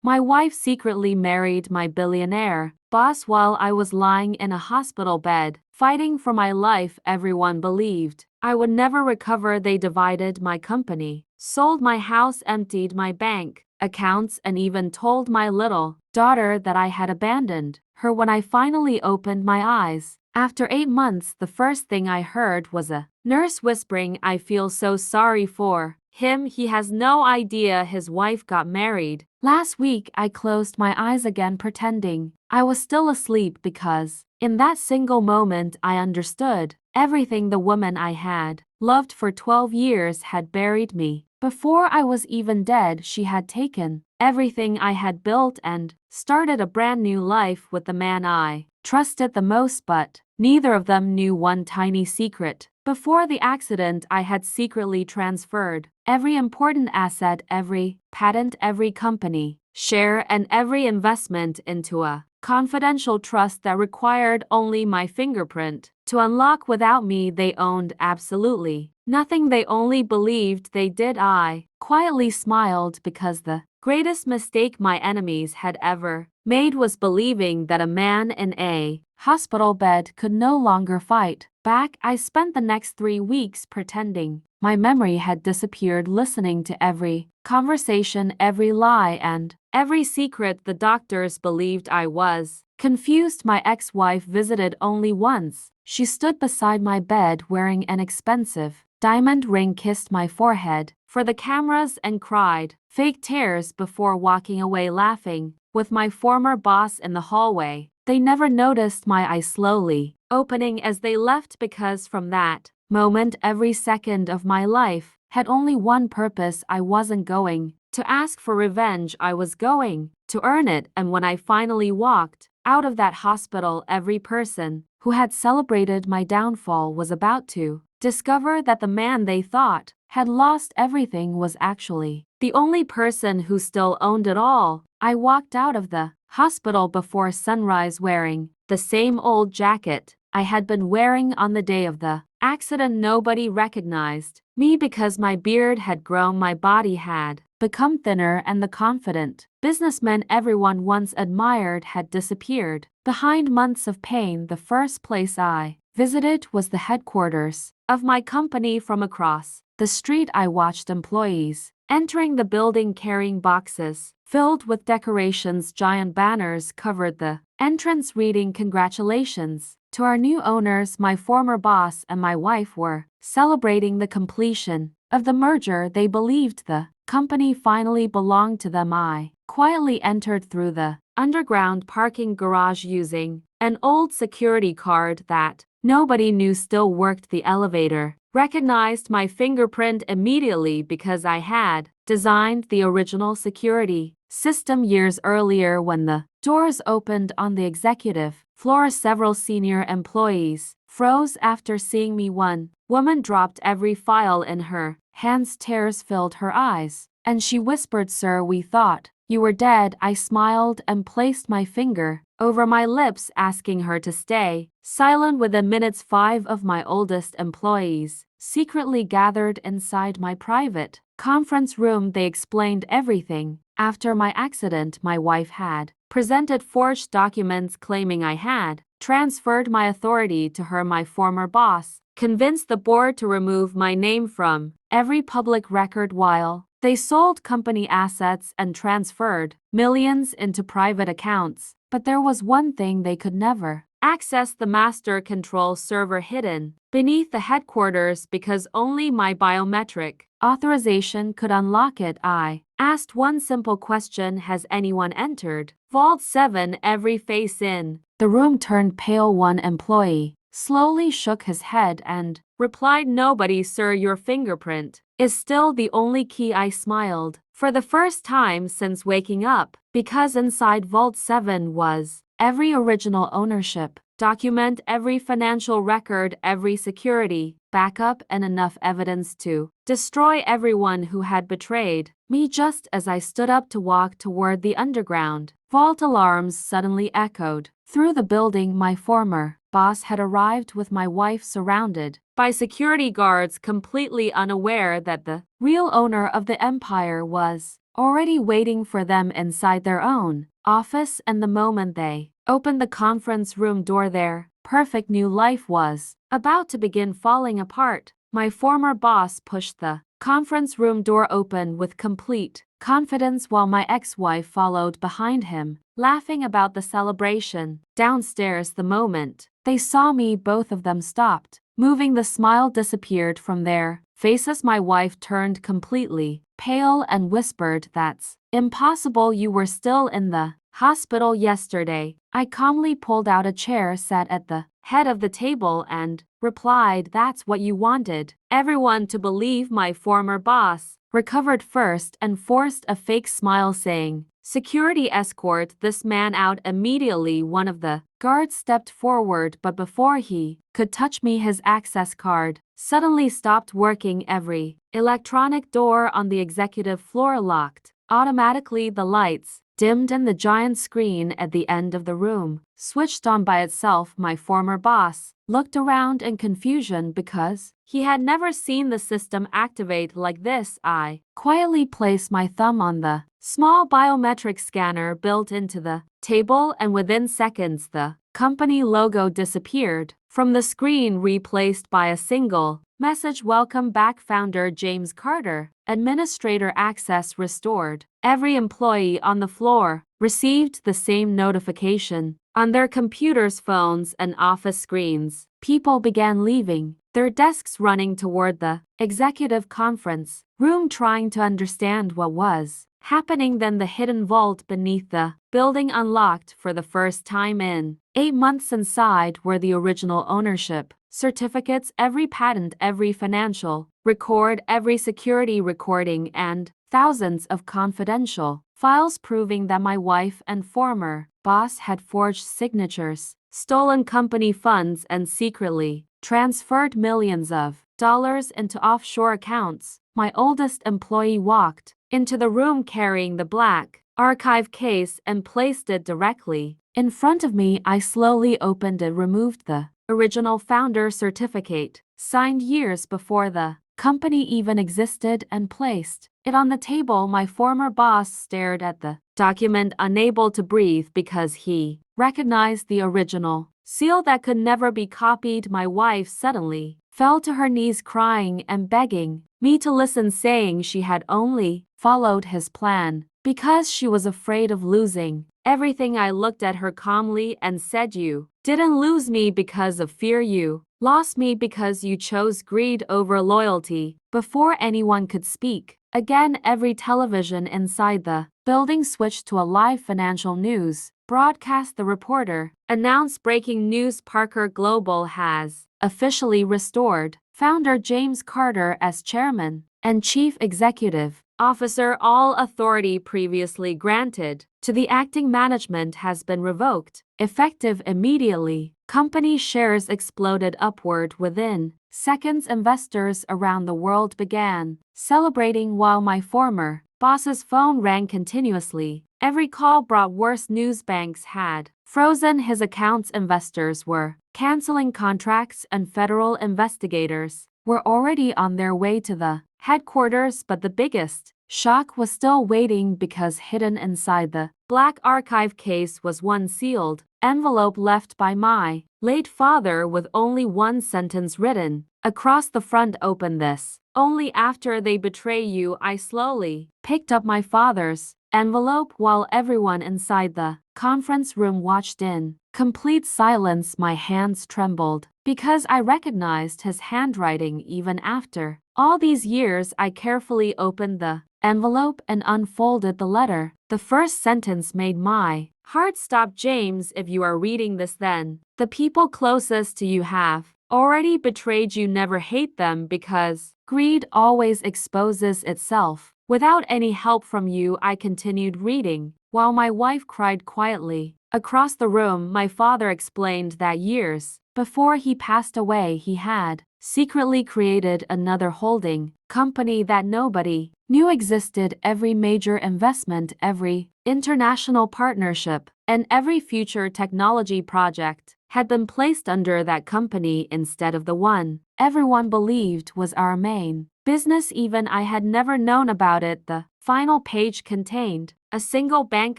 My wife secretly married my billionaire boss while I was lying in a hospital bed, fighting for my life. Everyone believed I would never recover. They divided my company, sold my house, emptied my bank accounts, and even told my little daughter that I had abandoned her. When I finally opened my eyes, after 8 months, the first thing I heard was a nurse whispering, "I feel so sorry for him. He has no idea his wife got married last week." I closed my eyes again, pretending I was still asleep, because in that single moment I understood everything. The woman I had loved for 12 years had buried me. Before I was even dead, she had taken everything I had built and started a brand new life with the man I trusted the most. But neither of them knew one tiny secret. Before the accident, I had secretly transferred every important asset, every patent, every company share, and every investment into a confidential trust that required only my fingerprint to unlock. Without me, they owned absolutely nothing. They only believed they did. I quietly smiled, because the greatest mistake my enemies had ever made was believing that a man in a hospital bed could no longer fight back. I spent the next 3 weeks pretending my memory had disappeared, listening to every conversation, every lie, and every secret. The doctors believed I was confused. My ex-wife visited only once. She stood beside my bed wearing an expensive diamond ring, kissed my forehead for the cameras, and cried fake tears before walking away, laughing with my former boss in the hallway. They never noticed my eyes slowly opening as they left, because from that moment, every second of my life had only one purpose. I wasn't going to ask for revenge. I was going to earn it. And when I finally walked out of that hospital, every person who had celebrated my downfall was about to discover that the man they thought had lost everything was actually the only person who still owned it all. I walked out of the hospital before sunrise wearing the same old jacket I had been wearing on the day of the accident. Nobody recognized me because my beard had grown, my body had become thinner, and the confident businessman everyone once admired had disappeared behind months of pain. The first place I visited was the headquarters of my company. From across the street, I watched employees entering the building carrying boxes filled with decorations. Giant banners covered the entrance reading, "Congratulations to our new owners." My former boss and my wife were celebrating the completion of the merger. They believed the company finally belonged to them. I quietly entered through the underground parking garage using an old security card that nobody knew still worked. The elevator recognized my fingerprint immediately, because I had designed the original security system years earlier. When the doors opened on the executive floor, several senior employees froze after seeing me. One woman dropped every file in her hands. Tears filled her eyes, and she whispered, "Sir, we thought you were dead." I smiled and placed my finger over my lips, asking her to stay silent. Within minutes, 5 of my oldest employees secretly gathered inside my private conference room. They explained everything. After my accident, my wife had presented forged documents claiming I had transferred my authority to her. My former boss convinced the board to remove my name from every public record, while they sold company assets and transferred millions into private accounts. But there was one thing they could never access: the master control server hidden beneath the headquarters, because only my biometric authorization could unlock it. I asked one simple question: has anyone entered Vault 7? Every face in the room turned pale. One employee slowly shook his head and replied, "Nobody, sir. Your fingerprint is still the only key." I smiled for the first time since waking up, because inside Vault 7 was every original ownership document, every financial record, every security backup, and enough evidence to destroy everyone who had betrayed me. Just as I stood up to walk toward the underground vault, alarms suddenly echoed through the building. My former boss had arrived with my wife, surrounded by security guards, completely unaware that the real owner of the empire was already waiting for them inside their own office, and the moment they opened the conference room door, their perfect new life was about to begin falling apart. My former boss pushed the conference room door open with complete confidence while my ex-wife followed behind him, laughing about the celebration. Downstairs, the moment they saw me, both of them stopped moving. The smile disappeared from their faces. My wife turned completely pale and whispered, "That's impossible. You were still in the hospital yesterday." I calmly pulled out a chair, sat at the head of the table, and replied, "That's what you wanted everyone to believe." My former boss recovered first and forced a fake smile, saying, "Security, escort this man out immediately." One of the guards stepped forward, but before he could touch me, his access card suddenly stopped working. Every electronic door on the executive floor locked automatically. The lights dimmed and the giant screen at the end of the room switched on by itself. My former boss looked around in confusion because he had never seen the system activate like this. I quietly placed my thumb on the small biometric scanner built into the table, and within seconds the company logo disappeared from the screen, replaced by a single message: "Welcome back, founder James Carter. Administrator access restored." Every employee on the floor received the same notification on their computers, phones, and office screens. People began leaving their desks, running toward the executive conference room, trying to understand what was happening. Then the hidden vault beneath the building unlocked for the first time in 8 months. Inside were the original ownership certificates, every patent, every financial record, every security recording, and thousands of confidential files proving that my wife and former boss had forged signatures, stolen company funds, and secretly transferred millions of dollars into offshore accounts. My oldest employee walked into the room carrying the black archive case and placed it directly in front of me. I slowly opened it, removed the original founder certificate, signed years before the company even existed, and placed it on the table. My former boss stared at the document, unable to breathe because he recognized the original seal that could never be copied. My wife suddenly fell to her knees, crying and begging me to listen, saying she had only followed his plan because she was afraid of losing everything. I looked at her calmly and said, "You didn't lose me because of fear. You lost me because you chose greed over loyalty." Before anyone could speak again, every television inside the building switched to a live financial news broadcast. The reporter announced, "Breaking news: Parker Global has officially restored founder James Carter as chairman and chief executive officer. All authority previously granted to the acting management has been revoked, effective immediately." Company shares exploded upward within seconds. Investors around the world began celebrating while my former boss's phone rang continuously. Every call brought worse news. Banks had frozen his accounts, investors were canceling contracts, and federal investigators were already on their way to the headquarters. But the biggest shock was still waiting, because hidden inside the black archive case was one sealed envelope left by my late father with only one sentence written across the front: "Open this only after they betray you." I slowly picked up my father's envelope while everyone inside the conference room watched in complete silence. My hands trembled because I recognized his handwriting even after all these years. I carefully opened the envelope and unfolded the letter. The first sentence made my heart stop. "James, if you are reading this, then the people closest to you have already betrayed you. Never hate them, because greed always exposes itself without any help from you." I continued reading while my wife cried quietly. Across the room, my father explained that years before he passed away, he had secretly created another holding company that nobody knew existed. Every major investment, every international partnership, and every future technology project had been placed under that company instead of the one everyone believed was our main business even I had never known about it. The final page contained a single bank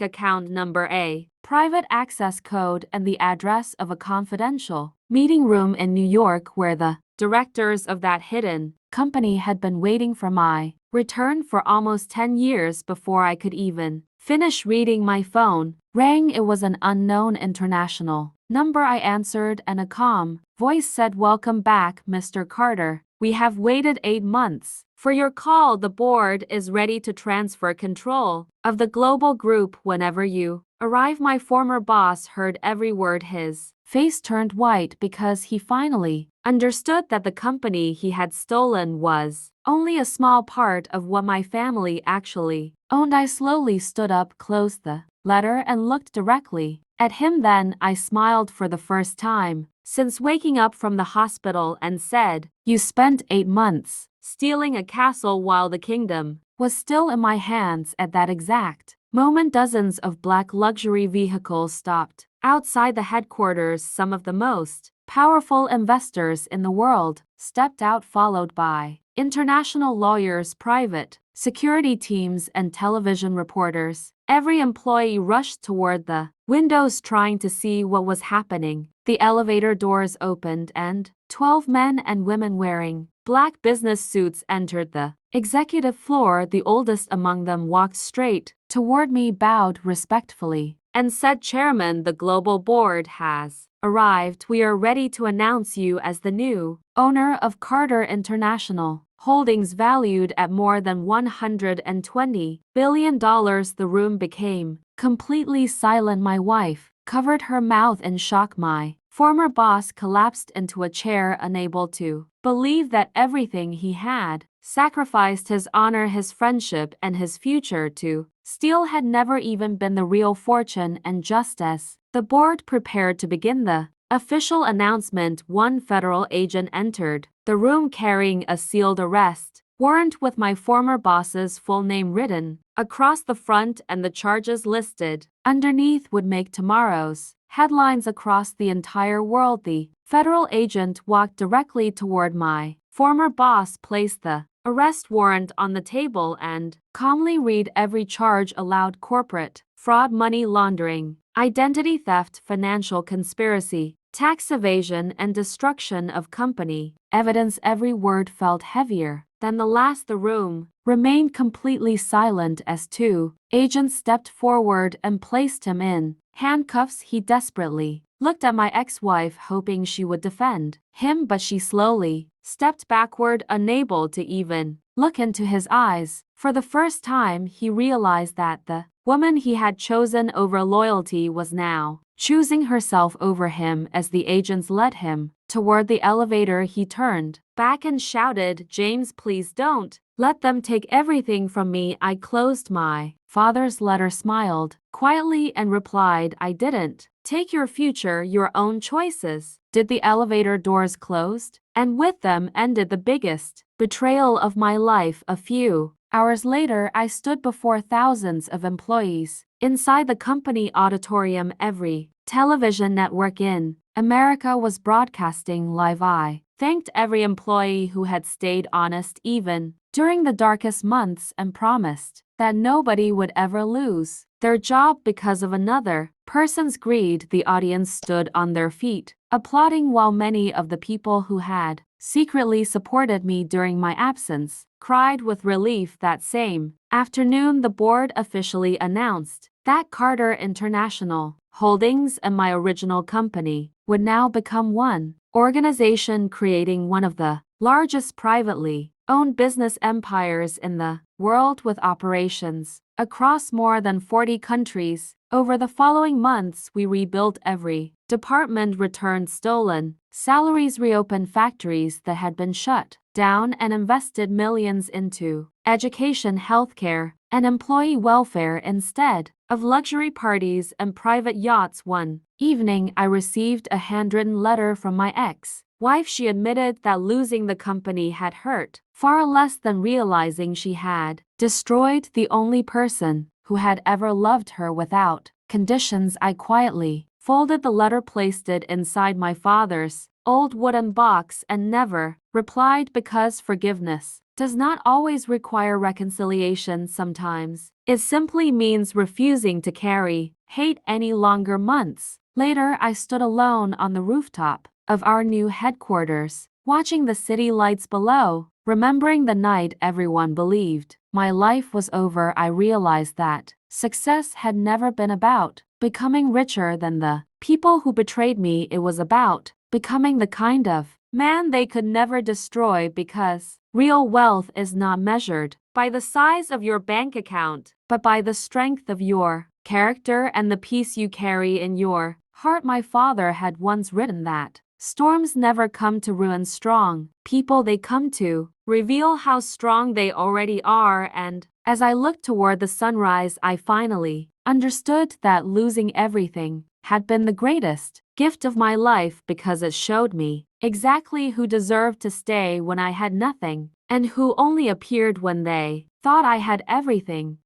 account number, a private access code, and the address of a confidential meeting room in New York where the directors of that hidden company had been waiting for my return for almost 10 years before I could even finish reading. My phone rang. It was an unknown international number. I answered, and a calm voice said, "Welcome back, Mr. Carter. We have waited 8 months for your call. The board is ready to transfer control of the global group whenever you arrive." My former boss heard every word. His face turned white because he finally understood that the company he had stolen was only a small part of what my family actually owned. I slowly stood up, closed the letter, and looked directly at him. Then I smiled for the first time since waking up from the hospital and said, "You spent 8 months stealing a castle while the kingdom was still in my hands." At that exact moment, dozens of black luxury vehicles stopped outside the headquarters. Some of the most powerful investors in the world stepped out, followed by international lawyers, private security teams, and television reporters. Every employee rushed toward the windows, trying to see what was happening. The elevator doors opened, and 12 men and women wearing black business suits entered the executive floor. The oldest among them walked straight toward me, bowed respectfully, and said, "Chairman, the global board has arrived. We are ready to announce you as the new owner of Carter International Holdings, valued at more than $120 billion." The room became completely silent. My wife covered her mouth in shock. My former boss collapsed into a chair, unable to believe that everything he had sacrificed, his honor, his friendship, and his future to steal, had never even been the real fortune. And just as the board prepared to begin the official announcement, one federal agent entered the room carrying a sealed arrest warrant with my former boss's full name written across the front, and the charges listed underneath would make tomorrow's headlines across the entire world. The federal agent walked directly toward my former boss, placed the arrest warrant on the table, and calmly read every charge aloud: corporate fraud, money laundering, identity theft, financial conspiracy, tax evasion, and destruction of company evidence. Every word felt heavier than the last. The room remained completely silent as two agents stepped forward and placed him in handcuffs. He desperately looked at my ex-wife, hoping she would defend him, but she slowly stepped backward, unable to even look into his eyes. For the first time, he realized that the woman he had chosen over loyalty was now choosing herself over him. As the agents led him toward the elevator, he turned back and shouted, "James, please don't let them take everything from me." I closed my father's letter, smiled quietly, and replied, "I didn't take your future, your own choices." Did the elevator doors closed, and with them ended the biggest betrayal of my life. A few hours later, I stood before thousands of employees inside the company auditorium. Every television network in America was broadcasting live. I thanked every employee who had stayed honest even during the darkest months, and promised that nobody would ever lose their job because of another person's greed. The audience stood on their feet, applauding, while many of the people who had secretly supported me during my absence cried with relief. That same afternoon, the board officially announced that Carter International Holdings and my original company would now become one organization, creating one of the largest privately owned business empires in the world, with operations across more than 40 countries. Over the following months, we rebuilt every department, returned stolen salaries, reopened factories that had been shut down, and invested millions into education, healthcare, and employee welfare instead of luxury parties and private yachts. One evening, I received a handwritten letter from my ex-wife. She admitted that losing the company had hurt far less than realizing she had destroyed the only person who had ever loved her without conditions. I quietly folded the letter, placed it inside my father's old wooden box and never replied because forgiveness does not always require reconciliation sometimes. It simply means refusing to carry hate any longer. Months later, I stood alone on the rooftop of our new headquarters, watching the city lights below, remembering the night everyone believed my life was over. I realized that success had never been about becoming richer than the people who betrayed me. It was about becoming the kind of man they could never destroy, because real wealth is not measured by the size of your bank account, but by the strength of your character and the peace you carry in your heart. My father had once written that storms never come to ruin strong people, they come to reveal how strong they already are. And as I looked toward the sunrise, I finally understood that losing everything had been the greatest gift of my life, because it showed me exactly who deserved to stay when I had nothing, and who only appeared when they thought I had everything.